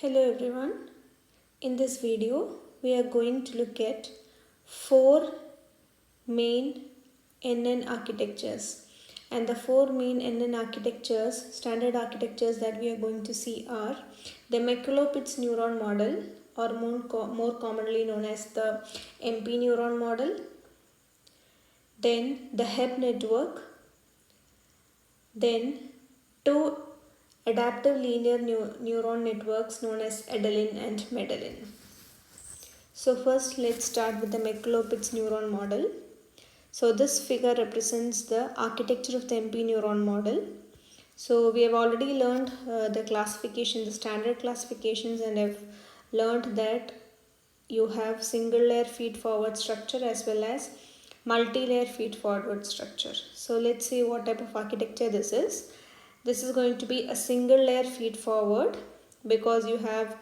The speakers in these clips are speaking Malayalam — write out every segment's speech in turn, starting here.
Hello everyone. In this video, we are going to look at 4 main NN architectures. And the 4 main NN architectures, standard architectures that we are going to see are the McCulloch-Pitts neuron model, or more commonly known as the MP neuron model, then the Hebb network, then 2 adaptive linear neuron networks known as Adelin and Medellin. So first let's start with the McCulloch-Pitts neuron model. So this figure represents the architecture of the MP neuron model. So we have already learned the classification, the standard classifications, and have learned that you have single layer feed forward structure as well as multi-layer feed forward structure. So let's see what type of architecture this is. This is going to be a single layer feed forward because you have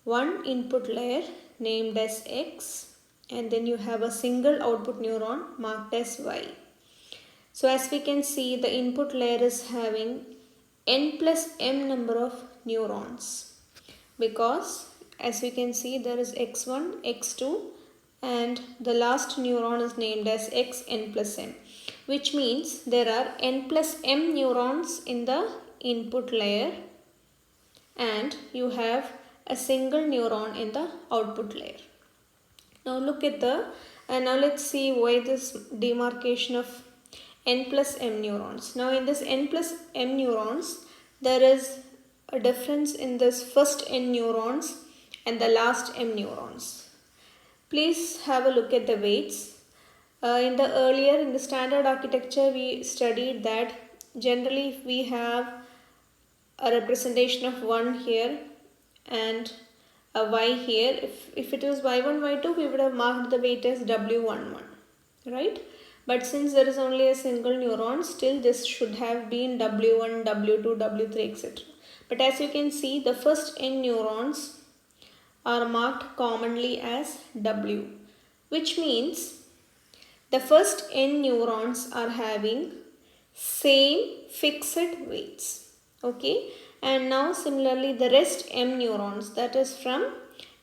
one input layer named as X and then you have a single output neuron marked as Y. So as we can see, the input layer is having n plus m number of neurons because as we can see there is X1, X2 and the last neuron is named as Xn plus m, which means there are n plus m neurons in the input layer and you have a single neuron in the output layer. Now look at now let's see why this demarcation of n plus m neurons. Now in this n plus m neurons, there is a difference in this first n neurons and the last m neurons. Please have a look at the weights. In the standard architecture, we studied that generally we have a representation of 1 here and a y here. If it was y1, y2, we would have marked the weight as w11, right? But since there is only a single neuron, still this should have been w1, w2, w3, etc. But as you can see, the first n neurons are marked commonly as w, which means the first n neurons are having same fixed weights. Okay, and now similarly the rest m neurons, that is from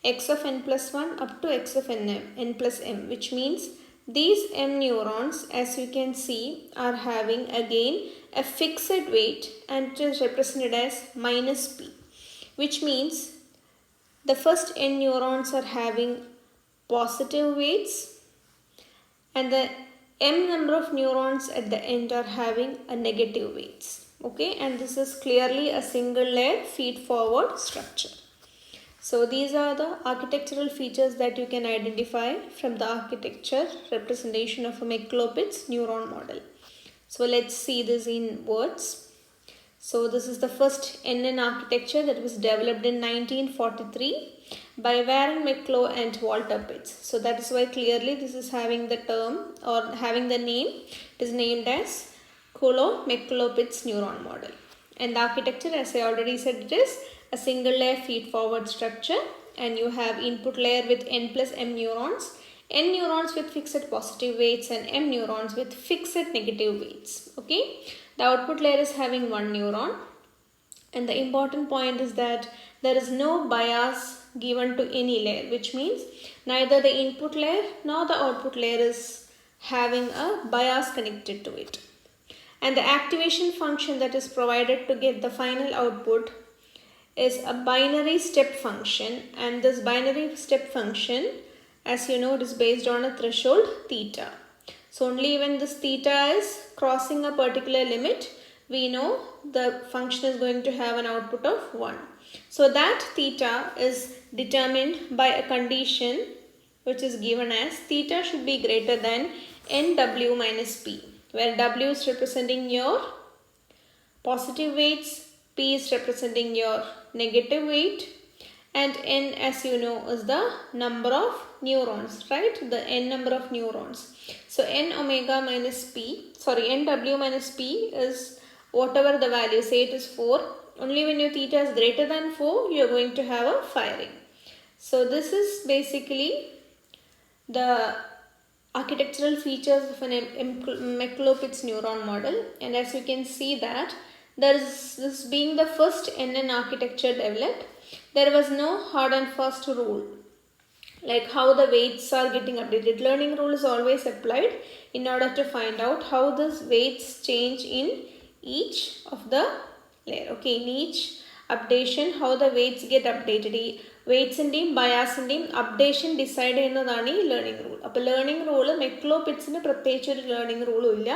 x of n plus 1 up to x of n plus m, which means these m neurons, as you can see, are having again a fixed weight and it is represented as minus p, which means the first n neurons are having positive weights and the m number of neurons at the end are having a negative weights. Okay, and this is clearly a single layer feed forward structure. So these are the architectural features that you can identify from the architecture representation of a McCulloch-Pitts neuron model. So let's see this in words. So this is the first NN architecture that was developed in 1943 by Warren McCulloch and Walter Pitts. So that is why clearly this is having the term or having the name. It is named as McCulloch-Pitts neuron model. And the architecture, as I already said, it is a single layer feed forward structure and you have input layer with n plus m neurons, n neurons with fixed positive weights and m neurons with fixed negative weights. Okay, the output layer is having one neuron and the important point is that there is no bias given to any layer, which means neither the input layer nor the output layer is having a bias connected to it. And the activation function that is provided to get the final output is a binary step function, and this binary step function, as you know, it is based on a threshold theta. So only when this theta is crossing a particular limit, we know the function is going to have an output of 1. So that theta is determined by a condition which is given as theta should be greater than nw minus p, where w is representing your positive weights, p is representing your negative weight, and n, as you know, is the number of neurons, right? The n number of neurons. So nw minus p is whatever the value, say it is 4. Only when your theta is greater than 4, you are going to have a firing. So this is basically the architectural features of an McCulloch-Pitts neuron model, and as you can see that there is this being the first NN architecture developed, there was no hard and fast rule like how the weights are getting updated. Learning rule is always applied in order to find out how these weights change in each of the layer. Okay, in each updation how the weights get updated. വെയ്റ്റ്സിൻ്റെയും ബയാസിൻ്റെയും അപ്ഡേഷൻ ഡിസൈഡ് ചെയ്യുന്നതാണ് ഈ ലേണിംഗ് റൂൾ. അപ്പോൾ ലേണിംഗ് റൂൾ മെക്ലോപിറ്റ്സിന് പ്രത്യേകിച്ച് ഒരു ലേണിംഗ് റൂളും ഇല്ല.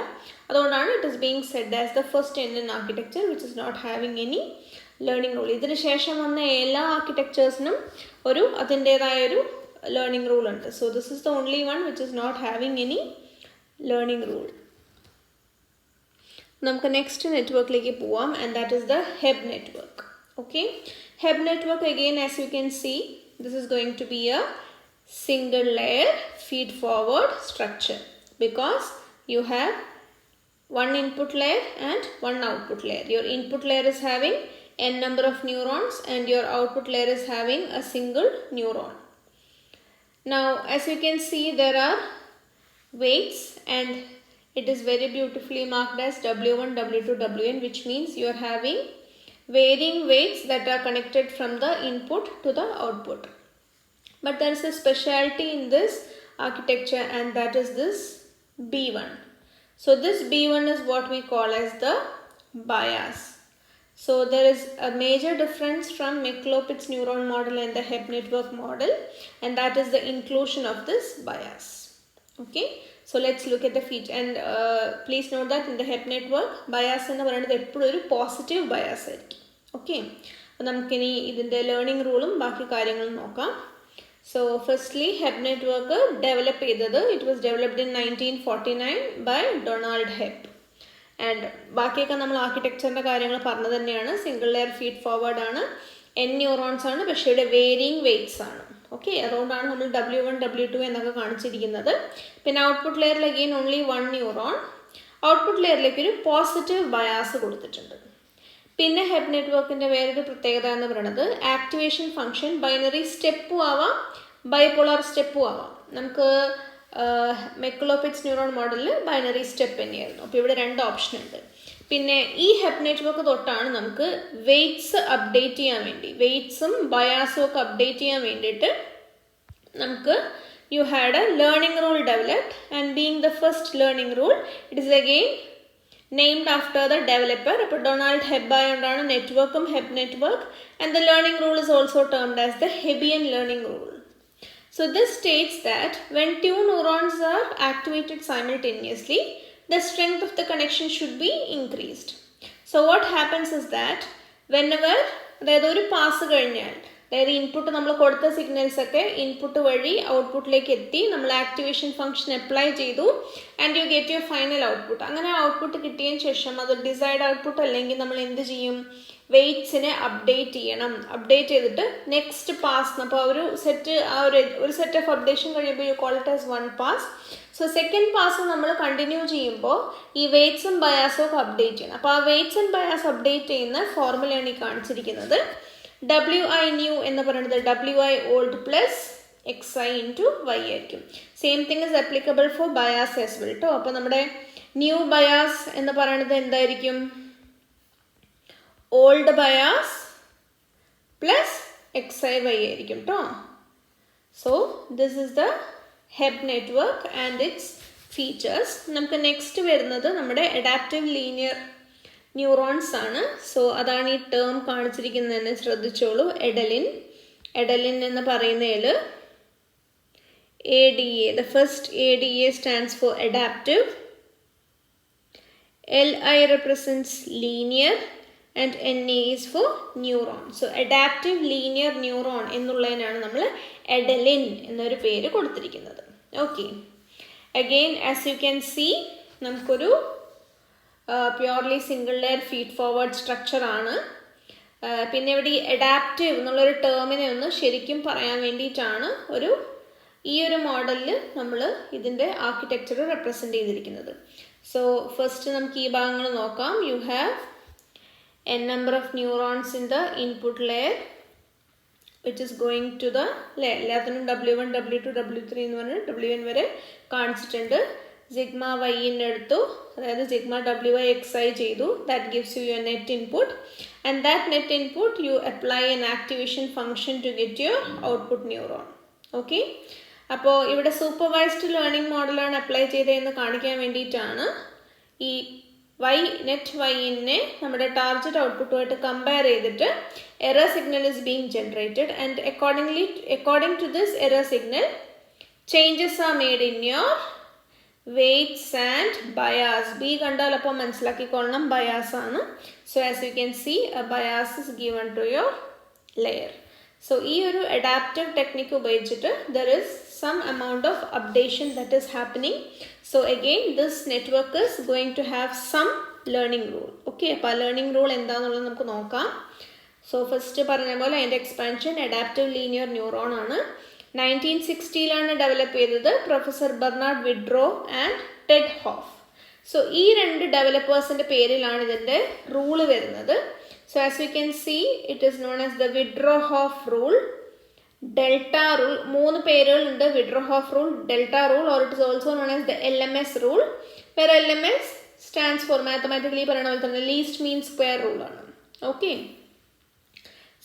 അതുകൊണ്ടാണ് it is being said as the first Indian architecture which is not having any learning rule. ഇതിന് ശേഷം വന്ന എല്ലാ ആർക്കിടെക്ചേഴ്സിനും അതിൻ്റേതായൊരു ലേണിംഗ് റൂൾ ഉണ്ട്. So this is the only one which is not having any learning rule. നമുക്ക് നെക്സ്റ്റ് നെറ്റ്വർക്കിലേക്ക് പോവാം, and that is the Hebb network. Okay, Hebb network again, as you can see, this is going to be a single layer feed forward structure because you have one input layer and one output layer. Your input layer is having n number of neurons and your output layer is having a single neuron. Now as you can see, there are weights and it is very beautifully marked as W1, W2, Wn, which means you are having varying weights that are connected from the input to the output. But there is a specialty in this architecture, and that is this B1. So this B1 is what we call as the bias. So there is a major difference from Michelopitz neuron model and the Hebb network model, and that is the inclusion of this bias. Okay, so let's look at the feature, and please note that in the Hebb network bias എന്ന് പറയുന്നത് എപ്പോഴും ഒരു പോസിറ്റീവ് ബയാസ് ആയിരിക്കും. ഓക്കെ, അപ്പോൾ നമുക്കിനി ഇതിൻ്റെ ലേണിംഗ് റൂളും ബാക്കി കാര്യങ്ങളും നോക്കാം. So firstly Hebb network develop ചെയ്തത്, it was developed in 1949 by Donald Hebb. And ബാക്കിയൊക്കെ നമ്മൾ ആർക്കിടെക്ചറിൻ്റെ കാര്യങ്ങൾ പറഞ്ഞു തന്നെയാണ്. സിംഗിൾ ലെയർ ഫീഡ് ഫോർവേഡ് ആണ്, n ന്യൂറോൺസ് ആണ്, പക്ഷേ ഇവിടെ വേരിയിങ് വെയ്റ്റ്സ് ആണ്. ഓക്കെ, അതുകൊണ്ടാണ് നമ്മൾ W1, W2 എന്നൊക്കെ കാണിച്ചിരിക്കുന്നത്. പിന്നെ ഔട്ട്പുട്ട് ലെയറിൽ അഗെയിൻ ഓൺലി 1 ന്യൂറോൺ. ഔട്ട്പുട്ട് ലെയറിലേക്ക് ഒരു പോസിറ്റീവ് ബയാസ് കൊടുത്തിട്ടുണ്ട്. പിന്നെ ഹെബ് നെറ്റ്വർക്കിൻ്റെ വേറൊരു പ്രത്യേകത എന്ന് പറയുന്നത് ആക്ടിവേഷൻ ഫംഗ്ഷൻ ബൈനറി സ്റ്റെപ്പും ആവാം, ബൈപോളാർ സ്റ്റെപ്പും ആവാം. നമുക്ക് മെക്ലോപിറ്റ്സ് ന്യൂറോൺ മോഡലിൽ ബൈനറി സ്റ്റെപ്പ് തന്നെയായിരുന്നു. അപ്പോൾ ഇവിടെ 2 ഓപ്ഷൻ ഉണ്ട്. പിന്നെ ഈ ഹെബ് നെറ്റ്വർക്ക് തൊട്ടാണ് നമുക്ക് വെയ്റ്റ്സ് അപ്ഡേറ്റ് ചെയ്യാൻ വേണ്ടി, വെയ്റ്റ്സും ബയാസും ഒക്കെ അപ്ഡേറ്റ് ചെയ്യാൻ വേണ്ടിയിട്ട് നമുക്ക് you had a learning rule developed, and being the first learning rule, it is again named after the developer. അപ്പോൾ ഡൊണാൾഡ് ഹെബ് ആയതുകൊണ്ടാണ് നെറ്റ്വർക്കും ഹെബ് network, and the learning rule is also termed as the Hebbian learning rule. So this states that when 2 neurons are activated simultaneously, the strength of the connection should be increased. So what happens is that whenever അതായത് ഒരു പാസ് കഴിഞ്ഞാൽ, അതായത് ഇൻപുട്ട് നമ്മൾ കൊടുത്ത സിഗ്നൽസ് ഒക്കെ ഇൻപുട്ട് വഴി ഔട്ട്പുട്ടിലേക്ക് എത്തി, നമ്മൾ ആക്ടിവേഷൻ ഫംഗ്ഷൻ അപ്ലൈ ചെയ്തു, and you get your final output. അങ്ങനെ ഔട്ട്പുട്ട് കിട്ടിയതിന് ശേഷം അത് ഡിസൈഡ് ഔട്ട്പുട്ട് അല്ലെങ്കിൽ നമ്മൾ എന്ത് ചെയ്യും, വെയ്റ്റ്സിനെ അപ്ഡേറ്റ് ചെയ്യണം. അപ്ഡേറ്റ് ചെയ്തിട്ട് നെക്സ്റ്റ് പാസ്, അപ്പോൾ ഒരു സെറ്റ് ഓഫ് അപ്ഡേഷൻ കഴിയുമ്പോൾ you call it as 1 pass. So second pass നമ്മൾ കണ്ടിന്യൂ ചെയ്യുമ്പോൾ ഈ വെയ്റ്റ്സും ബയാസും ഒക്കെ അപ്ഡേറ്റ് ചെയ്യണം. അപ്പോൾ ആ വെയ്റ്റ്സ് ആൻഡ് ബയാസ് അപ്ഡേറ്റ് ചെയ്യുന്ന ഫോർമുലയാണ് ഈ കാണിച്ചിരിക്കുന്നത്. WI new എന്ന് പറയുന്നത് WI old plus XI into Y ആയിരിക്കും. Same thing is applicable four bias as well കേട്ടോ. അപ്പോൾ നമ്മുടെ ന്യൂ ബയാസ് എന്ന് പറയുന്നത് എന്തായിരിക്കും, ഓൾഡ് ബയാസ് പ്ലസ് XI/Y ആയിരിക്കും കേട്ടോ. So this is the Hebb network and its features. നമുക്ക് നെക്സ്റ്റ് വരുന്നത് നമ്മുടെ അഡാപ്റ്റീവ് ലീനിയർ ന്യൂറോൺസ് ആണ്. സോ അതാണ് ഈ ടേം കാണിച്ചിരിക്കുന്നതെന്ന് ശ്രദ്ധിച്ചോളൂ. എഡലിൻ എന്ന് പറയുന്നതിൽ ADA, the first ADA stands for adaptive, LI represents linear, and NA is for neuron. So adaptive linear neuron എന്നുള്ളതിനാണ് നമ്മൾ എഡലിൻ എന്നൊരു പേര് കൊടുത്തിരിക്കുന്നത്. Okay, again as you can see നമുക്കൊരു purely single layer feed forward structure ആണ്. പിന്നെ ഇവിടെ ഈ അഡാപ്റ്റീവ് എന്നുള്ളൊരു ടേമിനെ ഒന്ന് ശരിക്കും പറയാൻ വേണ്ടിയിട്ടാണ് ഈ ഒരു മോഡലിൽ നമ്മൾ ഇതിൻ്റെ ആർക്കിടെക്ചർ റെപ്രസെൻ്റ് ചെയ്തിരിക്കുന്നത്. സോ ഫസ്റ്റ് നമുക്ക് ഈ ഭാഗങ്ങൾ നോക്കാം. U have n number of neurons in the input layer which is going to the layer. എല്ലാത്തിനും W1, W2, W3 എന്ന് പറഞ്ഞ് WN വരെ കാണിച്ചിട്ടുണ്ട്. സിഗ്മ വൈൻ്റെ എടുത്തു, അതായത് സിഗ്മ WI(xi) ചെയ്തു. That gives you your net input, and that net input you apply an activation function to get your output neuron. Okay, അപ്പോൾ ഇവിടെ സൂപ്പർവൈസ്ഡ് ലേണിംഗ് മോഡലാണ് അപ്ലൈ ചെയ്തതെന്ന് കാണിക്കാൻ വേണ്ടിയിട്ടാണ് ഈ നെറ്റ് വൈനെ നമ്മുടെ ടാർഗറ്റ് ഔട്ട്പുട്ടുമായിട്ട് കമ്പയർ ചെയ്തിട്ട് error signal is being generated, and according to this error signal changes are made in your weights and bias. B കണ്ടാൽ അപ്പോൾ മനസ്സിലാക്കിക്കൊള്ളണം ബയാസ് ആണ്. So as you can see a bias is given to your layer. So ഈ ഒരു അഡാപ്റ്റീവ് ടെക്നിക്ക് ഉപയോഗിച്ചിട്ട് there is some amount of updation that is happening. So again this network is going to have some learning rule. Okay, അപ്പോൾ learning rule എന്താണെന്നുള്ളത് നമുക്ക് നോക്കാം. സോ ഫസ്റ്റ് പറഞ്ഞ പോലെ അതിൻ്റെ എക്സ്പാൻഷൻ അഡാപ്റ്റീവ് ലീനിയർ ന്യൂറോൺ ആണ്. 1960 ഡെവലപ്പ് ചെയ്തത് professor Bernard Widrow and Ted Hoff. So ഈ രണ്ട് ഡെവലപ്പേഴ്സിൻ്റെ പേരിലാണ് ഇതിൻ്റെ റൂള് വരുന്നത്. So as you can see it is known as the Widrow Hoff rule, delta rule. മൂന്ന് പേരുകളുണ്ട്: Widrow Hoff rule, delta rule, or it is also known as the LMS rule. വേറെ LMS സ്റ്റാൻഡ്സ് ഫോർ മാത്തമാറ്റിക്കലി പറയുന്ന പോലെ തന്നെ ലീസ്റ്റ് മീൻ സ്ക്വയർ റൂളാണ്. ഓക്കെ,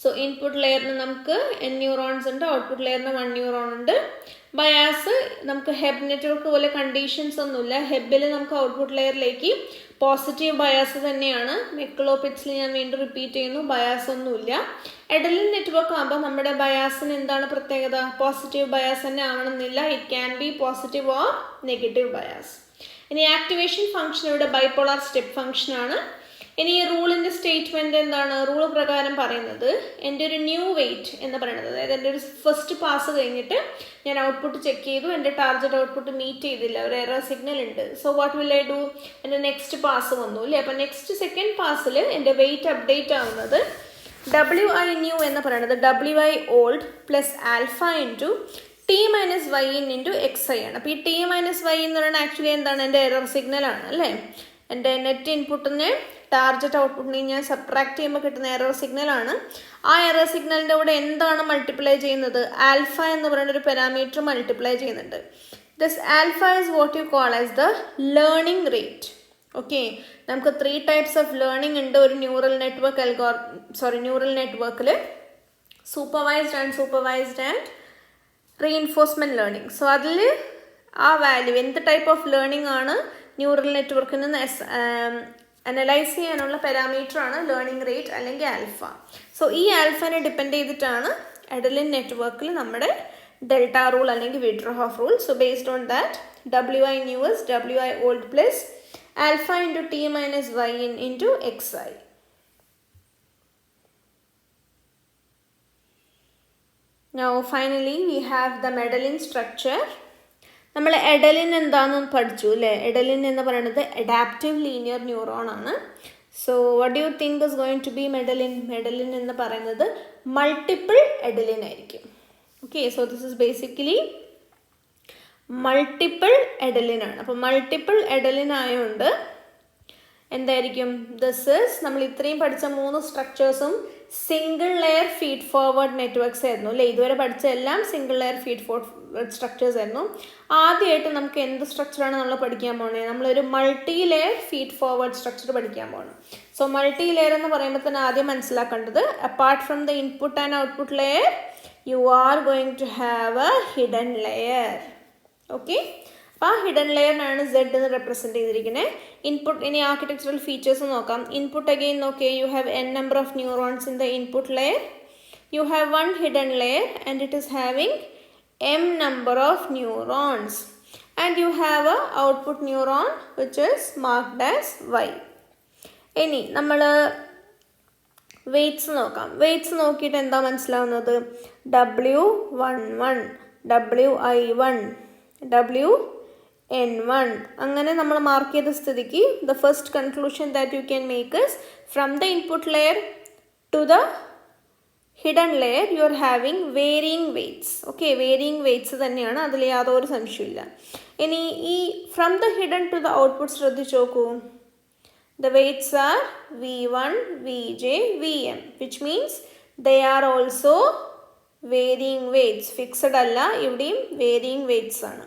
സോ ഇൻപുട്ട് ലെയറിന് നമുക്ക് N ന്യൂറോൺസ് ഉണ്ട്, ഔട്ട്പുട്ട് ലെയറിന് 1 ന്യൂറോൺ ഉണ്ട്. ബയാസ് നമുക്ക് ഹെബ് നെറ്റ്വർക്ക് പോലെ കണ്ടീഷൻസ് ഒന്നുമില്ല. ഹെബിൽ നമുക്ക് ഔട്ട്പുട്ട് ലെയറിലേക്ക് പോസിറ്റീവ് ബയാസ് തന്നെയാണ്. മെക്ലോപിറ്റ്സിൽ ഞാൻ വീണ്ടും റിപ്പീറ്റ് ചെയ്യുന്നു, ബയാസ് ഒന്നുമില്ല. എഡലിൻ നെറ്റ്വർക്ക് ആകുമ്പോൾ നമ്മുടെ ബയാസിന് എന്താണ് പ്രത്യേകത? പോസിറ്റീവ് ബയാസ് തന്നെ ആവണമെന്നില്ല. It can be positive or negative bias. ഇനി ആക്ടിവേഷൻ ഫംഗ്ഷൻ ഇവിടെ ബൈപോളാർ സ്റ്റെപ്പ് ഫംഗ്ഷൻ ആണ്. ഇനി ഈ റൂളിൻ്റെ സ്റ്റേറ്റ്മെൻറ്റ് എന്താണ്? റൂൾ പ്രകാരം പറയുന്നത് എൻ്റെ ഒരു ന്യൂ വെയിറ്റ് എന്ന് പറയുന്നത്, അതായത് എൻ്റെ ഒരു ഫസ്റ്റ് പാസ് കഴിഞ്ഞിട്ട് ഞാൻ ഔട്ട്പുട്ട് ചെക്ക് ചെയ്തു, എൻ്റെ ടാർഗറ്റ് ഔട്ട്പുട്ട് മീറ്റ് ചെയ്തില്ല, ഒരു എറർ സിഗ്നൽ ഉണ്ട്. So what will I do? എൻ്റെ നെക്സ്റ്റ് പാസ് വന്നു അല്ലേ? അപ്പോൾ നെക്സ്റ്റ് സെക്കൻഡ് പാസ്സിൽ എൻ്റെ വെയിറ്റ് അപ്ഡേറ്റ് ആവുന്നത് WI new എന്ന് പറയുന്നത് WI old plus alpha into T-YN into XI ആണ്. അപ്പോൾ ഈ T-Y എന്ന് പറയുന്നത് ആക്ച്വലി എന്താണ്? എൻ്റെ എറർ സിഗ്നലാണ് അല്ലേ? എൻ്റെ നെറ്റ് ഇൻപുട്ടിനെ ടാർഗറ്റ് ഔട്ട്പുട്ടിനെ ഞാൻ സബ്ട്രാക്ട് ചെയ്യുമ്പോൾ കിട്ടുന്ന എറർ സിഗ്നലാണ്. ആ എറർ സിഗ്നലിൻ്റെ കൂടെ എന്താണ് മൾട്ടിപ്ലൈ ചെയ്യുന്നത്? ആൽഫ എന്ന് പറയുന്ന ഒരു പാരാമീറ്റർ മൾട്ടിപ്ലൈ ചെയ്യുന്നുണ്ട്. This alpha is what you call as the learning rate. Okay, നമുക്ക് 3 ടൈപ്സ് ഓഫ് ലേണിംഗ് ഉണ്ട് ഒരു ന്യൂറൽ നെറ്റ്വർക്കിൽ: supervised, unsupervised and reinforcement learning. So അതിൽ ആ വാല്യൂ എന്ത് ടൈപ്പ് ഓഫ് ലേണിംഗ് ആണ് ന്യൂറൽ നെറ്റ്വർക്കിൽ നിന്ന് അനലൈസ് ചെയ്യാനുള്ള പാരാമീറ്ററാണ് ലേണിംഗ് റേറ്റ് അല്ലെങ്കിൽ ആൽഫ. സോ ഈ ആൽഫനെ ഡിപ്പെൻഡ് ചെയ്തിട്ടാണ് എഡലിൻ നെറ്റ്വർക്കിൽ നമ്മുടെ ഡെൽറ്റ റൂൾ അല്ലെങ്കിൽ withdraw Hoff rule. So based on that WI new is WI old plus alpha into T-YN into XI. Now finally we have the Medellin structure. നമ്മൾ എഡലിൻ എന്താണെന്ന് പഠിച്ചു അല്ലേ? എഡലിൻ എന്ന് പറയുന്നത് അഡാപ്റ്റീവ് ലീനിയർ ന്യൂറോൺ ആണ്. So what do you think is going to be Madaline? Madaline എന്ന് പറയുന്നത് മൾട്ടിപ്പിൾ എഡലിൻ ആയിരിക്കും. Okay, so this is basically multiple Adaline ആണ്. അപ്പോൾ മൾട്ടിപ്പിൾ എഡലിൻ ആയതുകൊണ്ട് എന്തായിരിക്കും? ദിസ് ഇസ് നമ്മൾ ഇത്രയും പഠിച്ച 3 സ്ട്രക്ചേഴ്സും single layer feed forward networks ആയിരുന്നു അല്ലേ? ഇതുവരെ പഠിച്ച എല്ലാം single layer feed forward structures ആയിരുന്നു. ആദ്യമായിട്ട് നമുക്ക് എന്ത് സ്ട്രക്ചറാണ് നമ്മൾ പഠിക്കാൻ പോകുന്നത്? നമ്മളൊരു multi layer feed forward structure പഠിക്കാൻ പോകണം. സോ മൾട്ടി ലെയർ എന്ന് പറയുമ്പോൾ തന്നെ ആദ്യം മനസ്സിലാക്കേണ്ടത്, apart from the input and output layer you are going to have a hidden layer. Okay, അപ്പോൾ ആ ഹിഡൻ ലെയറിനാണ് Z എന്ന് റെപ്രസെൻറ്റ് ചെയ്തിരിക്കുന്നത്. ഇൻപുട്ട്, ഇനി ആർക്കിടെക്ചറൽ ഫീച്ചേഴ്സ് നോക്കാം. ഇൻപുട്ട് അഗെയിൻ നോക്കിയേ, you have n number of neurons in the input layer. You have one hidden layer and it is having m number of neurons, and you have a output neuron which is marked as Y. ഇനി നമ്മൾ വെയ്റ്റ്സ് നോക്കാം. വെയ്റ്റ്സ് നോക്കിയിട്ട് എന്താ മനസ്സിലാവുന്നത്? W11, WI1, WN1 അങ്ങനെ നമ്മൾ മാർക്ക് ചെയ്ത സ്ഥിതിക്ക് the first conclusion that you can make is from the input layer to the hidden layer you are having varying weights. Okay, varying weights തന്നെയാണ്, അതിൽ യാതൊരു സംശയമില്ല. ഇനി ഈ from the hidden to the output ശ്രദ്ധിച്ച് നോക്കൂ. The weights are V1, Vj, Vm, which means they are also varying weights. Fixed അല്ല, ഇവിടെയും varying weights ആണ്.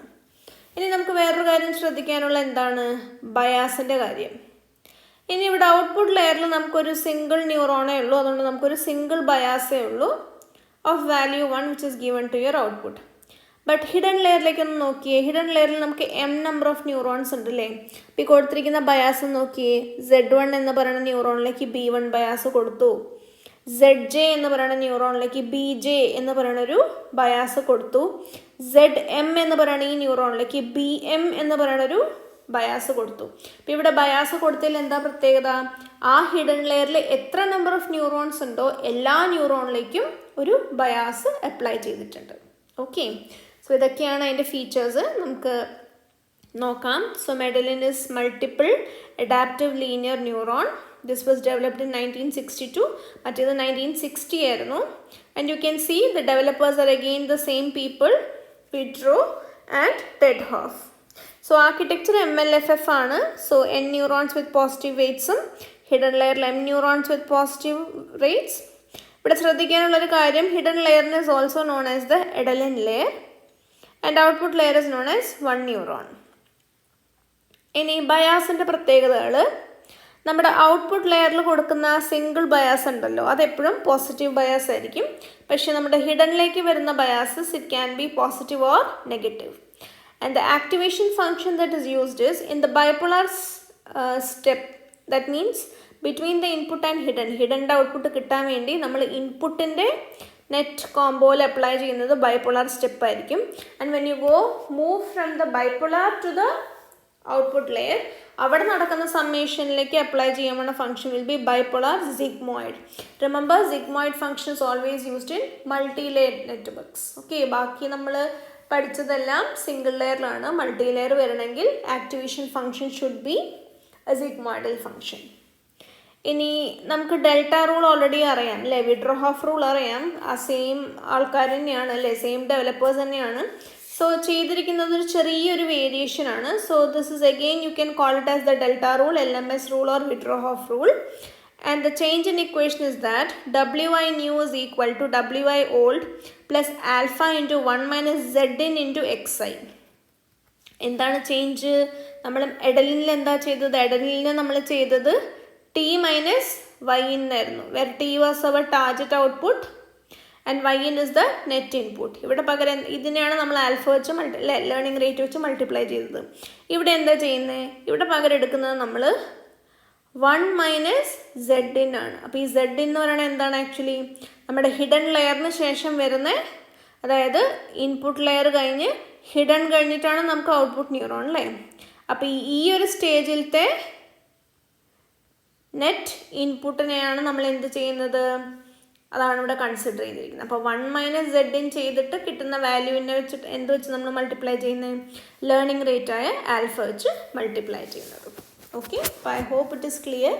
ഇനി നമുക്ക് വേറൊരു കാര്യം ശ്രദ്ധിക്കാനുള്ള എന്താണ്? ബയാസിൻ്റെ കാര്യം. ഇനി ഇവിടെ ഔട്ട്പുട്ട് ലെയറിൽ നമുക്കൊരു സിംഗിൾ ന്യൂറോണേ ഉള്ളൂ, അതുകൊണ്ട് നമുക്കൊരു സിംഗിൾ ബയാസേ ഉള്ളൂ of value 1 which is given to your output. But hidden ലെയറിലേക്ക് ഒന്ന് നോക്കിയേ. ഹിഡൻ ലെയറിൽ നമുക്ക് നമ്പർ ഓഫ് ന്യൂറോൺസ് ഉണ്ട് അല്ലേ? ഇപ്പോൾ ഈ കൊടുത്തിരിക്കുന്ന ബയാസ് നോക്കിയേ. Z1 എന്ന് പറയുന്ന ന്യൂറോണിലേക്ക് B1 ബയാസ് കൊടുത്തു. ZJ എന്ന് പറയുന്ന ന്യൂറോണിലേക്ക് BJ എന്ന് പറയുന്ന ഒരു ബയാസ് കൊടുത്തു. ZM എന്ന് പറയുന്ന ഈ ന്യൂറോണിലേക്ക് BM എന്ന് പറയുന്ന ഒരു ബയാസ് കൊടുത്തു. അപ്പോൾ ഇവിടെ ബയാസ് കൊടുത്തതിൽ എന്താ പ്രത്യേകത? ആ ഹിഡൻ ലെയറിൽ എത്ര നമ്പർ ഓഫ് ന്യൂറോൺസ് ഉണ്ടോ എല്ലാ ന്യൂറോണിലേക്കും ഒരു ബയാസ് അപ്ലൈ ചെയ്തിട്ടുണ്ട്. ഓക്കെ, സോ ഇതൊക്കെയാണ് അതിൻ്റെ ഫീച്ചേഴ്സ്. നമുക്ക് നോക്കാം. So Madaline is multiple adaptive linear neuron. This was developed in 1962. മറ്റേത് 1960 ആയിരുന്നു. And you can see the developers are again the same people, Widrow and Ted Hoff. So architecture MLFF ആണ്. So N neurons with positive വെയ്റ്റ്സും ഹിഡൻ ലെയറിൽ M neurons with positive rates. ഇവിടെ ശ്രദ്ധിക്കാനുള്ളൊരു കാര്യം, ഹിഡൻ ലെയറിന് is also known as the എഡലിൻ layer and output layer is known as 1 neuron. ഇനി ബയാസിൻ്റെ പ്രത്യേകതകൾ. നമ്മുടെ ഔട്ട്പുട്ട് ലെയറിൽ കൊടുക്കുന്ന സിംഗിൾ ബയാസ് ഉണ്ടല്ലോ, അതെപ്പോഴും പോസിറ്റീവ് ബയാസ് ആയിരിക്കും. പക്ഷേ നമ്മുടെ ഹിഡനിലേക്ക് വരുന്ന biases it can be positive or negative. And the activation function that is used is in the bipolar step. That means between the input and ഹിഡൻ്റെ ഔട്ട്പുട്ട് കിട്ടാൻ വേണ്ടി നമ്മൾ ഇൻപുട്ടിൻ്റെ നെറ്റ് കോംബോയിൽ അപ്ലൈ ചെയ്യുന്നത് ബൈപോളാർ സ്റ്റെപ്പ് ആയിരിക്കും. And when you go move from the bipolar to the output layer, അവിടെ നടക്കുന്ന സമ്മേഷനിലേക്ക് അപ്ലൈ ചെയ്യാവുന്ന function will be bipolar sigmoid. Remember, sigmoid function is always used in multi layer networks. Okay, ബാക്കി നമ്മൾ പഠിച്ചതെല്ലാം സിംഗിൾ ലെയറിലാണ്. മൾട്ടി ലെയർ വരണമെങ്കിൽ activation function should be A sigmoidal function. ഇനി നമുക്ക് ഡെൽറ്റ റൂൾ ഓൾറെഡി അറിയാം അല്ലേ? വിട്രോഹോഫ് റൂൾ അറിയാം. ആ സെയിം ആൾക്കാർ തന്നെയാണ് അല്ലേ? സെയിം ഡെവലപ്പേഴ്സ് തന്നെയാണ്. സോ ചെയ്തിരിക്കുന്നത് ഒരു ചെറിയൊരു വേരിയേഷൻ ആണ്. So this is again you can call it as the delta rule, LMS rule or Widrow Hoff rule. And the change in equation is that Wi new is equal to Wi old plus alpha into 1 minus Zin into xi. എന്താണ് ചേഞ്ച്? നമ്മൾ എഡലിനിൽ എന്താ ചെയ്തത്? എഡലിനെ നമ്മൾ ചെയ്തത് T minus Y എന്നായിരുന്നു. Where T was our target output and Yin is the net input. ഇവിടെ പകരം ഇതിനെയാണ് നമ്മൾ ആൽഫ വെച്ച് ലേണിംഗ് റേറ്റ് വെച്ച് മൾട്ടിപ്ലൈ ചെയ്തത്. ഇവിടെ എന്താ ചെയ്യുന്നത്? ഇവിടെ പകരം എടുക്കുന്നത് നമ്മൾ 1 മൈനസ് Zin ആണ്. അപ്പോൾ ഈ Zin എന്ന് പറയുന്നത് എന്താണ്? ആക്ച്വലി നമ്മുടെ ഹിഡൻ ലെയറിന് ശേഷം വരുന്ന, അതായത് ഇൻപുട്ട് ലെയർ കഴിഞ്ഞ് ഹിഡൻ കഴിഞ്ഞിട്ടാണ് നമുക്ക് ഔട്ട്പുട്ട് ന്യൂറോൺ അല്ലേ? അപ്പോൾ ഈ ഒരു സ്റ്റേജിലത്തെ നെറ്റ് ഇൻപുട്ടിനെയാണ് നമ്മൾ എന്ത് ചെയ്യുന്നത്? അതാണ് ഇവിടെ കൺസിഡർ ചെയ്തിരിക്കുന്നത്. അപ്പോൾ 1 മൈനസ് Zin ചെയ്തിട്ട് കിട്ടുന്ന വാല്യൂവിനെ വെച്ചിട്ട് എന്ത് വെച്ച് നമ്മൾ മൾട്ടിപ്ലൈ ചെയ്യുന്നത്? ലേണിംഗ് റേറ്റായ ആൽഫ വെച്ച് മൾട്ടിപ്ലൈ ചെയ്യുന്നത്. ഓക്കെ, അപ്പോൾ I hope it is clear.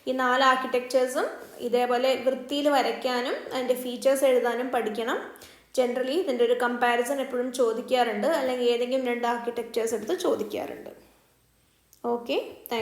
ഈ 4 ആർക്കിടെക്ചേഴ്സും ഇതേപോലെ വൃത്തിയിൽ വരയ്ക്കാനും അതിൻ്റെ ഫീച്ചേഴ്സ് എഴുതാനും പഠിക്കണം. ജനറലി ഇതിൻ്റെ ഒരു കമ്പാരിസൺ എപ്പോഴും ചോദിക്കാറുണ്ട്, അല്ലെങ്കിൽ ഏതെങ്കിലും 2 ആർക്കിടെക്ചേഴ്സ് എടുത്ത് ചോദിക്കാറുണ്ട്. Okay, thank